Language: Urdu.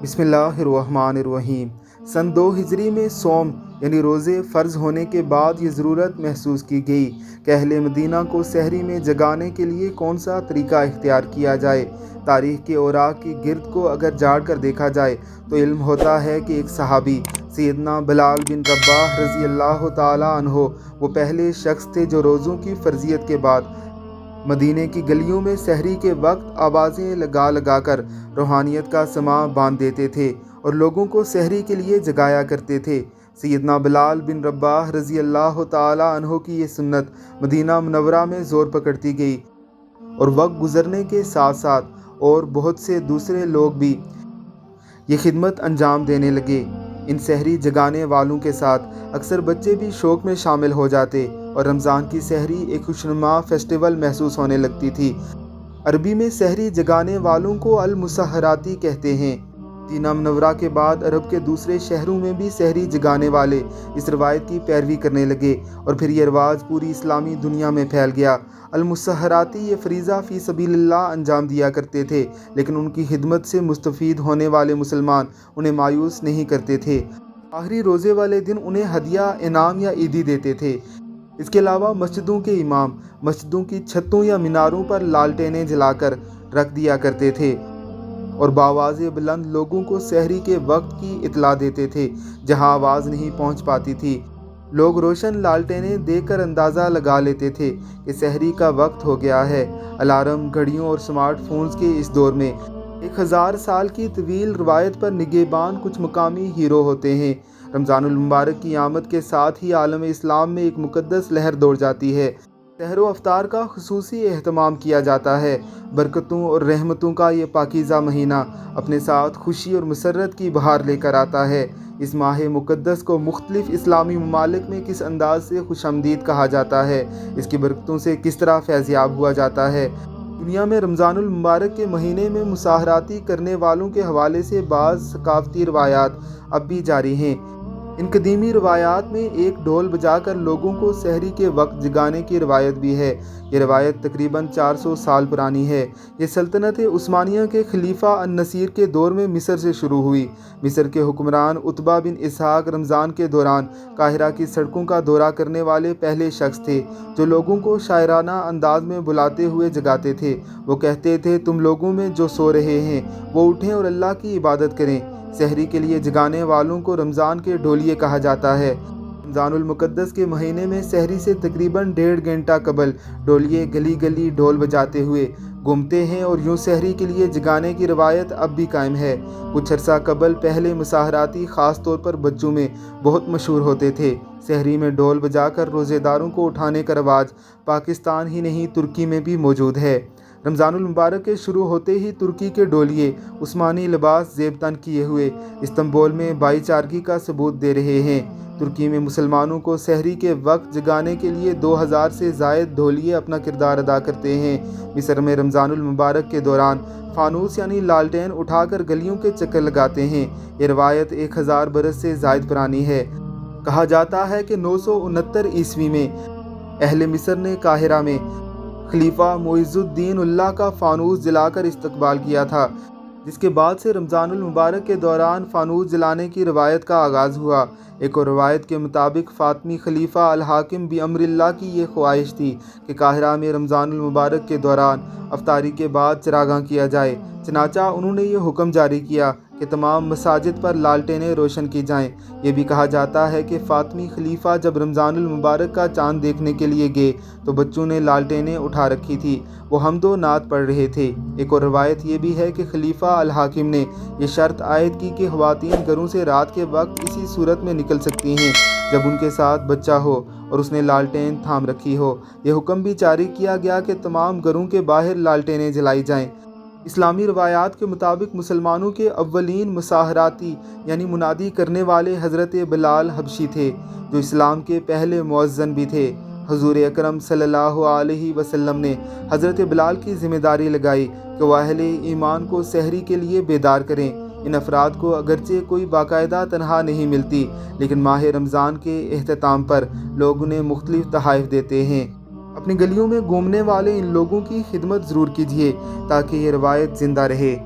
بسم اللہ الرحمن الرحیم۔ سن 2 ہجری میں صوم یعنی روزے فرض ہونے کے بعد یہ ضرورت محسوس کی گئی کہ اہل مدینہ کو سحری میں جگانے کے لیے کون سا طریقہ اختیار کیا جائے۔ تاریخ کے اوراق کی گرد کو اگر جھاڑ کر دیکھا جائے تو علم ہوتا ہے کہ ایک صحابی سیدنا بلال بن رباح رضی اللہ تعالیٰ عنہ وہ پہلے شخص تھے جو روزوں کی فرضیت کے بعد مدینے کی گلیوں میں سحری کے وقت آوازیں لگا کر روحانیت کا سماع باندھ دیتے تھے اور لوگوں کو سحری کے لیے جگایا کرتے تھے۔ سیدنا بلال بن رباح رضی اللہ تعالیٰ عنہ کی یہ سنت مدینہ منورہ میں زور پکڑتی گئی اور وقت گزرنے کے ساتھ ساتھ اور بہت سے دوسرے لوگ بھی یہ خدمت انجام دینے لگے۔ ان سحری جگانے والوں کے ساتھ اکثر بچے بھی شوق میں شامل ہو جاتے اور رمضان کی سحری ایک خوشنما فیسٹیول محسوس ہونے لگتی تھی۔ عربی میں سحری جگانے والوں کو المسحراتی کہتے ہیں۔ مدینہ منورہ کے بعد عرب کے دوسرے شہروں میں بھی سحری جگانے والے اس روایت کی پیروی کرنے لگے اور پھر یہ رواج پوری اسلامی دنیا میں پھیل گیا۔ المسحراتی یہ فریضہ فی سبیل اللہ انجام دیا کرتے تھے، لیکن ان کی خدمت سے مستفید ہونے والے مسلمان انہیں مایوس نہیں کرتے تھے۔ آخری روزے والے دن انہیں ہدیہ، انعام یا عیدی دیتے تھے۔ اس کے علاوہ مسجدوں کے امام مسجدوں کی چھتوں یا میناروں پر لالٹینیں جلا کر رکھ دیا کرتے تھے اور بآواز بلند لوگوں کو سحری کے وقت کی اطلاع دیتے تھے جہاں آواز نہیں پہنچ پاتی تھی۔ لوگ روشن لالٹینیں دیکھ کر اندازہ لگا لیتے تھے کہ سحری کا وقت ہو گیا ہے۔ الارم، گھڑیوں اور سمارٹ فونز کے اس دور میں 1000 سال کی طویل روایت پر نگہبان کچھ مقامی ہیرو ہوتے ہیں۔ رمضان المبارک کی آمد کے ساتھ ہی عالم اسلام میں ایک مقدس لہر دوڑ جاتی ہے۔ سحر و افطار کا خصوصی اہتمام کیا جاتا ہے۔ برکتوں اور رحمتوں کا یہ پاکیزہ مہینہ اپنے ساتھ خوشی اور مسرت کی بہار لے کر آتا ہے۔ اس ماہ مقدس کو مختلف اسلامی ممالک میں کس انداز سے خوش آمدید کہا جاتا ہے، اس کی برکتوں سے کس طرح فیضیاب ہوا جاتا ہے۔ دنیا میں رمضان المبارک کے مہینے میں مسحراتی کرنے والوں کے حوالے سے بعض ثقافتی روایات اب بھی جاری ہیں۔ ان قدیمی روایات میں ایک ڈھول بجا کر لوگوں کو سحری کے وقت جگانے کی روایت بھی ہے۔ یہ روایت تقریباً 400 سال پرانی ہے۔ یہ سلطنت عثمانیہ کے خلیفہ النصیر کے دور میں مصر سے شروع ہوئی۔ مصر کے حکمران عتبہ بن اسحاق رمضان کے دوران قاہرہ کی سڑکوں کا دورہ کرنے والے پہلے شخص تھے جو لوگوں کو شاعرانہ انداز میں بلاتے ہوئے جگاتے تھے۔ وہ کہتے تھے، تم لوگوں میں جو سو رہے ہیں وہ اٹھیں اور اللہ کی عبادت کریں۔ سحری کے لیے جگانے والوں کو رمضان کے ڈھولیے کہا جاتا ہے۔ رمضان المقدس کے مہینے میں سحری سے تقریباً 1.5 گھنٹہ قبل ڈھولیے گلی گلی ڈھول بجاتے ہوئے گھومتے ہیں اور یوں سحری کے لیے جگانے کی روایت اب بھی قائم ہے۔ کچھ عرصہ قبل پہلے مسحراتی خاص طور پر بچوں میں بہت مشہور ہوتے تھے۔ سحری میں ڈھول بجا کر روزے داروں کو اٹھانے کا رواج پاکستان ہی نہیں ترکی میں بھی موجود ہے۔ رمضان المبارک کے شروع ہوتے ہی ترکی کے ڈھولیے عثمانی لباس زیب تن کیے ہوئے استنبول میں بھائی چارگی کا ثبوت دے رہے ہیں۔ ترکی میں مسلمانوں کو سحری کے وقت جگانے کے لیے 2000 سے زائد ڈھولیے اپنا کردار ادا کرتے ہیں۔ مصر میں رمضان المبارک کے دوران فانوس یعنی لالٹین اٹھا کر گلیوں کے چکر لگاتے ہیں۔ یہ روایت 1000 برس سے زائد پرانی ہے۔ کہا جاتا ہے کہ 969 عیسوی میں اہل مصر نے قاہرہ میں خلیفہ معز الدین اللہ کا فانوس جلا کر استقبال کیا تھا، جس کے بعد سے رمضان المبارک کے دوران فانوس جلانے کی روایت کا آغاز ہوا۔ ایک اور روایت کے مطابق فاطمی خلیفہ الحاکم بامر اللہ کی یہ خواہش تھی کہ قاہرہ میں رمضان المبارک کے دوران افطاری کے بعد چراغاں کیا جائے، چنانچہ انہوں نے یہ حکم جاری کیا کہ تمام مساجد پر لالٹینیں روشن کی جائیں۔ یہ بھی کہا جاتا ہے کہ فاطمی خلیفہ جب رمضان المبارک کا چاند دیکھنے کے لیے گئے تو بچوں نے لالٹینیں اٹھا رکھی تھی، وہ حمد و نعت پڑھ رہے تھے۔ ایک اور روایت یہ بھی ہے کہ خلیفہ الحاکم نے یہ شرط عائد کی کہ خواتین گھروں سے رات کے وقت اسی صورت میں نکل سکتی ہیں جب ان کے ساتھ بچہ ہو اور اس نے لالٹین تھام رکھی ہو۔ یہ حکم بھی جاری کیا گیا کہ تمام گھروں کے باہر لالٹینیں جلائی جائیں۔ اسلامی روایات کے مطابق مسلمانوں کے اولین مسحراتی یعنی منادی کرنے والے حضرت بلال حبشی تھے، جو اسلام کے پہلے مؤذن بھی تھے۔ حضور اکرم صلی اللہ علیہ وسلم نے حضرت بلال کی ذمہ داری لگائی کہ وہ اہل ایمان کو سحری کے لیے بیدار کریں۔ ان افراد کو اگرچہ کوئی باقاعدہ تنخواہ نہیں ملتی، لیکن ماہ رمضان کے اختتام پر لوگ انہیں مختلف تحائف دیتے ہیں۔ اپنی گلیوں میں گھومنے والے ان لوگوں کی خدمت ضرور کیجیے تاکہ یہ روایت زندہ رہے۔